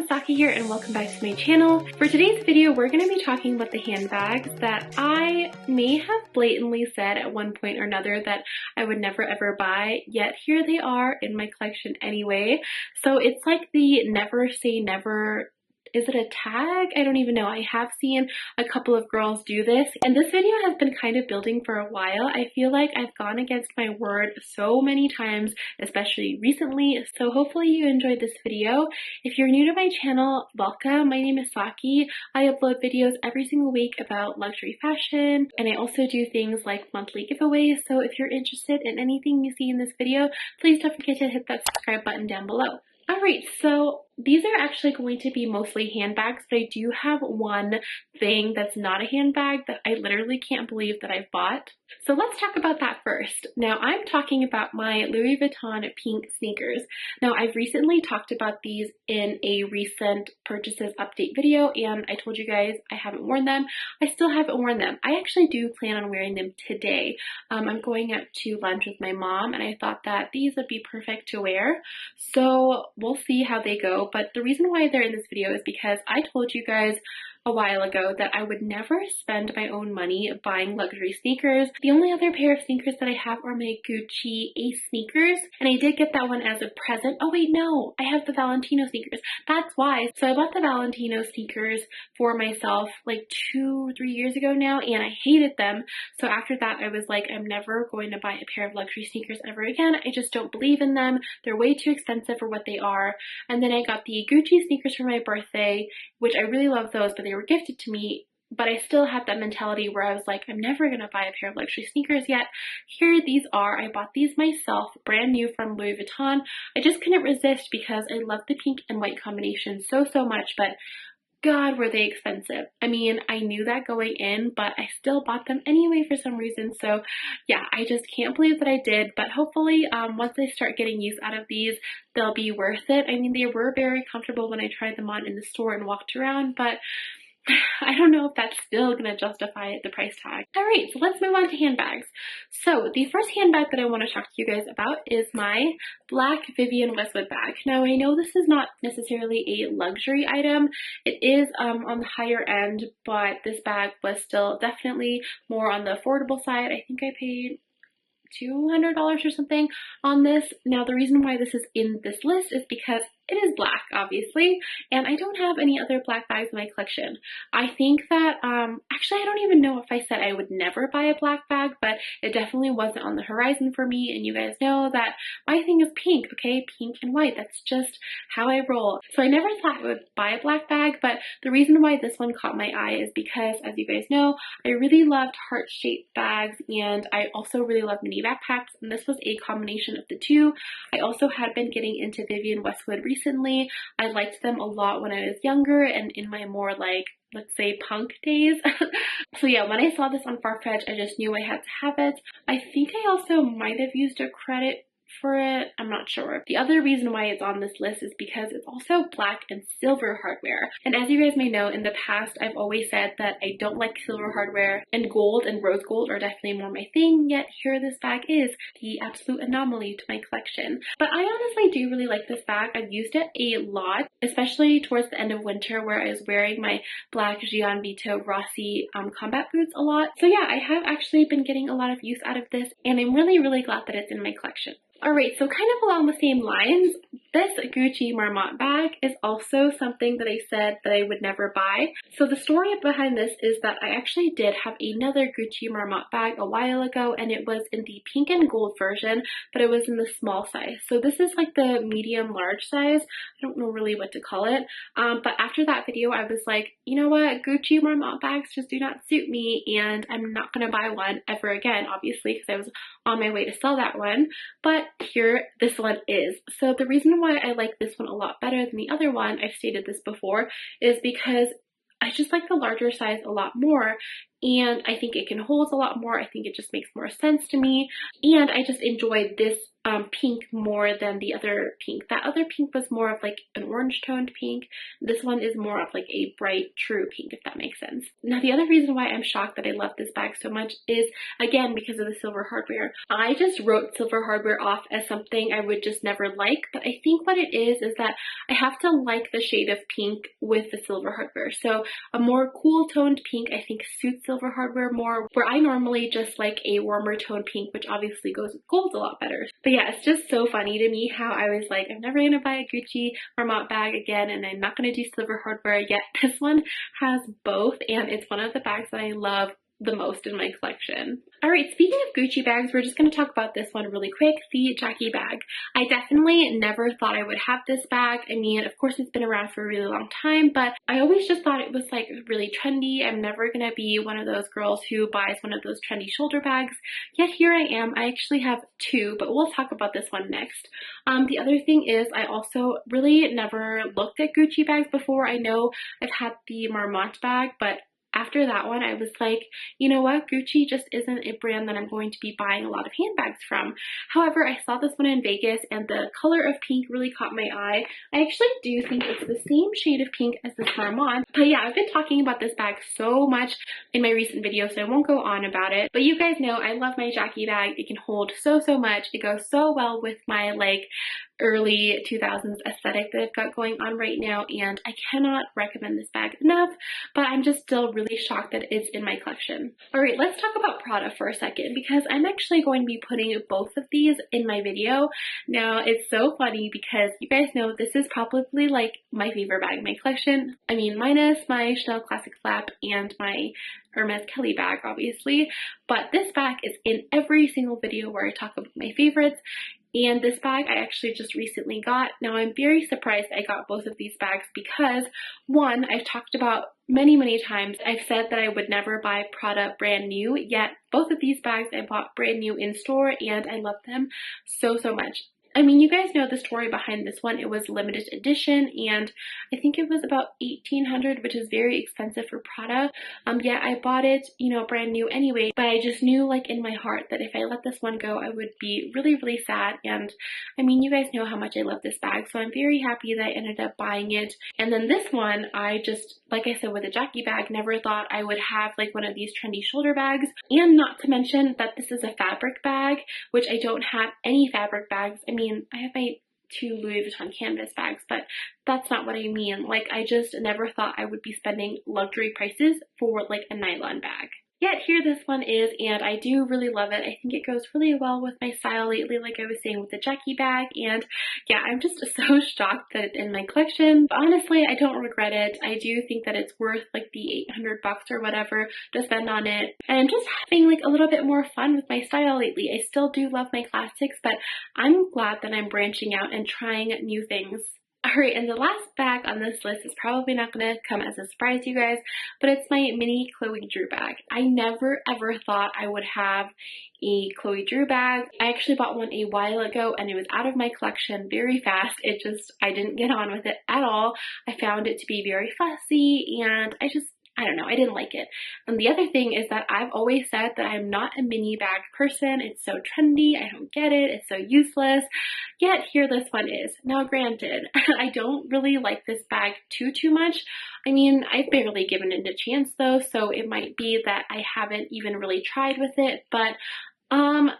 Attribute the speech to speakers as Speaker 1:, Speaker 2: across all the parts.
Speaker 1: Saki here and welcome back to my channel. For today's video, we're going to be talking about the handbags that I may have blatantly said at one point or another that I would never ever buy, yet here they are in my collection anyway. So it's like the never say never. Is it a tag? I don't even know. I have seen a couple of girls do this, and this video has been kind of building for a while. I feel like I've gone against my word so many times, especially recently, so hopefully you enjoyed this video. If you're new to my channel, welcome. My name is Saki. I upload videos every single week about luxury fashion, and I also do things like monthly giveaways, so if you're interested in anything you see in this video, please don't forget to hit that subscribe button down below. Alright, so these are actually going to be mostly handbags, but I do have one thing that's not a handbag that I literally can't believe that I've bought. So let's talk about that first. Now I'm talking about my Louis Vuitton pink sneakers. Now I've recently talked about these in a recent purchases update video, and I told you guys I haven't worn them. I still haven't worn them. I actually do plan on wearing them today. I'm going out to lunch with my mom, and I thought that these would be perfect to wear. So we'll see how they go. But the reason why they're in this video is because I told you guys a while ago that I would never spend my own money buying luxury sneakers. The only other pair of sneakers that I have are my Gucci Ace sneakers, and I did get that one as a present. Oh wait, no, I have the Valentino sneakers. That's why. So I bought the Valentino sneakers for myself like 2 or 3 years ago now, and I hated them. So after that, I was like, I'm never going to buy a pair of luxury sneakers ever again. I just don't believe in them. They're way too expensive for what they are. And then I got the Gucci sneakers for my birthday, which I really love those, but they were gifted to me, but I still had that mentality where I was like, I'm never gonna buy a pair of luxury sneakers yet. Here these are. I bought these myself, brand new from Louis Vuitton. I just couldn't resist because I love the pink and white combination so much, but God, were they expensive. I mean, I knew that going in, but I still bought them anyway for some reason. So yeah, I just can't believe that I did, but hopefully once I start getting use out of these, they'll be worth it. I mean, they were very comfortable when I tried them on in the store and walked around, but I don't know if that's still going to justify the price tag. Alright, so let's move on to handbags. So the first handbag that I want to talk to you guys about is my black Vivienne Westwood bag. Now I know this is not necessarily a luxury item. It is on the higher end, but this bag was still definitely more on the affordable side. I think I paid $200 or something on this. Now the reason why this is in this list is because it is black, obviously, and I don't have any other black bags in my collection. I think that, actually I don't even know if I said I would never buy a black bag, but it definitely wasn't on the horizon for me, and you guys know that my thing is pink, okay? Pink and white, that's just how I roll. So I never thought I would buy a black bag, but the reason why this one caught my eye is because, as you guys know, I really loved heart-shaped bags, and I also really love mini backpacks, and this was a combination of the two. I also had been getting into Vivienne Westwood recently. I liked them a lot when I was younger and in my more like, let's say, punk days. So yeah, when I saw this on Farfetch, I just knew I had to have it. I think I also might have used a credit for it. I'm not sure. The other reason why it's on this list is because it's also black and silver hardware. And as you guys may know, in the past, I've always said that I don't like silver hardware, and gold and rose gold are definitely more my thing, yet here this bag is the absolute anomaly to my collection. But I honestly do really like this bag. I've used it a lot, especially towards the end of winter where I was wearing my black Gianvito Rossi combat boots a lot. So yeah, I have actually been getting a lot of use out of this, and I'm really glad that it's in my collection. Alright, so kind of along the same lines, this Gucci Marmont bag is also something that I said that I would never buy. So the story behind this is that I actually did have another Gucci Marmont bag a while ago, and it was in the pink and gold version, but it was in the small size. So this is like the medium large size. I don't know really what to call it. But after that video, I was like, you know what, Gucci Marmont bags just do not suit me, and I'm not going to buy one ever again, obviously, because I was on my way to sell that one. But here this one is. So the reason why I like this one a lot better than the other one, I've stated this before, is because I just like the larger size a lot more, and I think it can hold a lot more. I think it just makes more sense to me, and I just enjoy this pink more than the other pink. That other pink was more of like an orange toned pink. This one is more of like a bright true pink, if that makes sense. Now the other reason why I'm shocked that I love this bag so much is again because of the silver hardware. I just wrote silver hardware off as something I would just never like, but I think what it is that I have to like the shade of pink with the silver hardware. So a more cool toned pink I think suits silver hardware more, where I normally just like a warmer toned pink, which obviously goes with gold a lot better. But yeah, it's just so funny to me how I was like, I'm never gonna buy a Gucci Marmont bag again, and I'm not gonna do silver hardware, yet this one has both, and it's one of the bags that I love the most in my collection. Alright, speaking of Gucci bags, we're just going to talk about this one really quick, the Jackie bag. I definitely never thought I would have this bag. I mean, of course it's been around for a really long time, but I always just thought it was like really trendy. I'm never going to be one of those girls who buys one of those trendy shoulder bags, yet here I am. I actually have two, but we'll talk about this one next. The other thing is I also really never looked at Gucci bags before. I know I've had the Marmont bag, but after that one, I was like, you know what, Gucci just isn't a brand that I'm going to be buying a lot of handbags from. However, I saw this one in Vegas and the color of pink really caught my eye. I actually do think it's the same shade of pink as this Marmont. But yeah, I've been talking about this bag so much in my recent video, so I won't go on about it. But you guys know I love my Jackie bag. It can hold so much. It goes so well with my like early 2000s aesthetic that I've got going on right now, and I cannot recommend this bag enough, but I'm just still really shocked that it's in my collection. Alright, let's talk about Prada for a second, because I'm actually going to be putting both of these in my video. Now, it's so funny because you guys know this is probably like my favorite bag in my collection. I mean, minus my Chanel Classic Flap and my Hermes Kelly bag, obviously, but this bag is in every single video where I talk about my favorites. And this bag I actually just recently got. Now I'm very surprised I got both of these bags because one, I've talked about many times. I've said that I would never buy Prada brand new, yet both of these bags I bought brand new in store and I love them so much. I mean, you guys know the story behind this one. It was limited edition, and I think it was about $1,800, which is very expensive for Prada. Yeah, I bought it, you know, brand new anyway, but I just knew, like, in my heart that if I let this one go, I would be really sad. And I mean, you guys know how much I love this bag, so I'm very happy that I ended up buying it. And then this one, I just, like I said with the Jackie bag, never thought I would have like one of these trendy shoulder bags. And not to mention that this is a fabric bag, which I don't have any fabric bags. I mean, I have my two Louis Vuitton canvas bags, but that's not what I mean. Like, I just never thought I would be spending luxury prices for like a nylon bag. Yet here this one is, and I do really love it. I think it goes really well with my style lately, like I was saying with the Jackie bag, and yeah, I'm just so shocked that it's in my collection. But honestly, I don't regret it. I do think that it's worth like the $800 or whatever to spend on it. And I'm just having like a little bit more fun with my style lately. I still do love my classics, but I'm glad that I'm branching out and trying new things. Alright, and the last bag on this list is probably not going to come as a surprise to you guys, but it's my mini Chloe Drew bag. I never ever thought I would have a Chloe Drew bag. I actually bought one a while ago and it was out of my collection very fast. I didn't get on with it at all. I found it to be very fussy and I don't know, I didn't like it. And the other thing is that I've always said that I'm not a mini bag person. It's so trendy, I don't get it, it's so useless. Yet here this one is. Now granted, I don't really like this bag too much. I mean, I've barely given it a chance though, so it might be that I haven't even really tried with it, but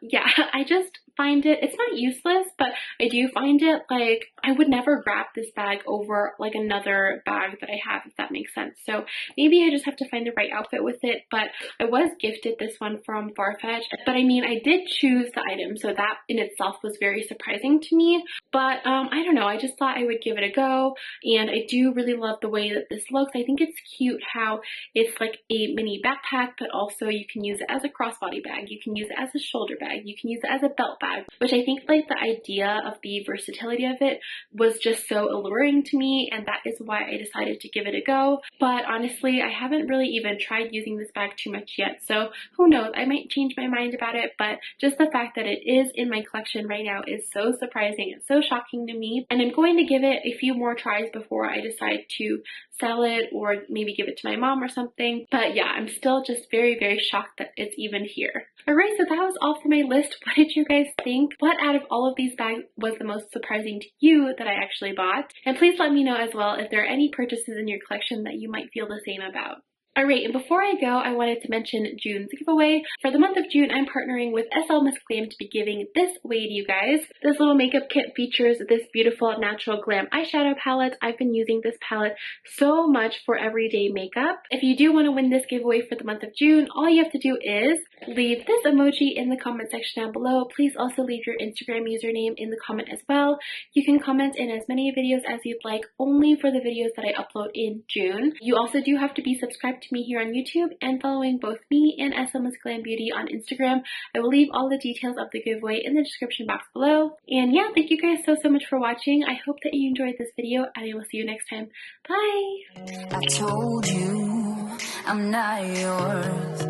Speaker 1: yeah, I just find it's not useless, but I do find it like I would never grab this bag over like another bag that I have, if that makes sense. So maybe I just have to find the right outfit with it, but I was gifted this one from Farfetch, but I mean, I did choose the item, so that in itself was very surprising to me, but I don't know, I just thought I would give it a go, and I do really love the way that this looks. I think it's cute how it's like a mini backpack, but also you can use it as a crossbody bag, you can use it as a shoulder bag, you can use it as a belt bag, which I think like the idea of the versatility of it was just so alluring to me, and that is why I decided to give it a go. But honestly, I haven't really even tried using this bag too much yet, so who knows, I might change my mind about it, but just the fact that it is in my collection right now is so surprising and so shocking to me, and I'm going to give it a few more tries before I decide to sell it or maybe give it to my mom or something. But yeah, I'm still just very, very shocked that it's even here. Alright, so that was all for my list. What did you guys think? What out of all of these bags was the most surprising to you that I actually bought? And please let me know as well if there are any purchases in your collection that you might feel the same about. Alright, and before I go, I wanted to mention June's giveaway. For the month of June, I'm partnering with Slmissglam to be giving this away to you guys. This little makeup kit features this beautiful natural glam eyeshadow palette. I've been using this palette so much for everyday makeup. If you do want to win this giveaway for the month of June, all you have to do is leave this emoji in the comment section down below. Please also leave your Instagram username in the comment as well. You can comment in as many videos as you'd like, only for the videos that I upload in June. You also do have to be subscribed to me here on YouTube and following both me and Slmissglam Beauty on Instagram. I will leave all the details of the giveaway in the description box below. And yeah, thank you guys so much for watching. I hope that you enjoyed this video, and I will see you next time. Bye!
Speaker 2: I told you I'm not yours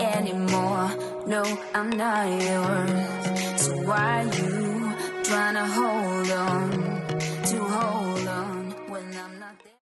Speaker 2: anymore. No, I'm not yours. So why you trying to hold on to hold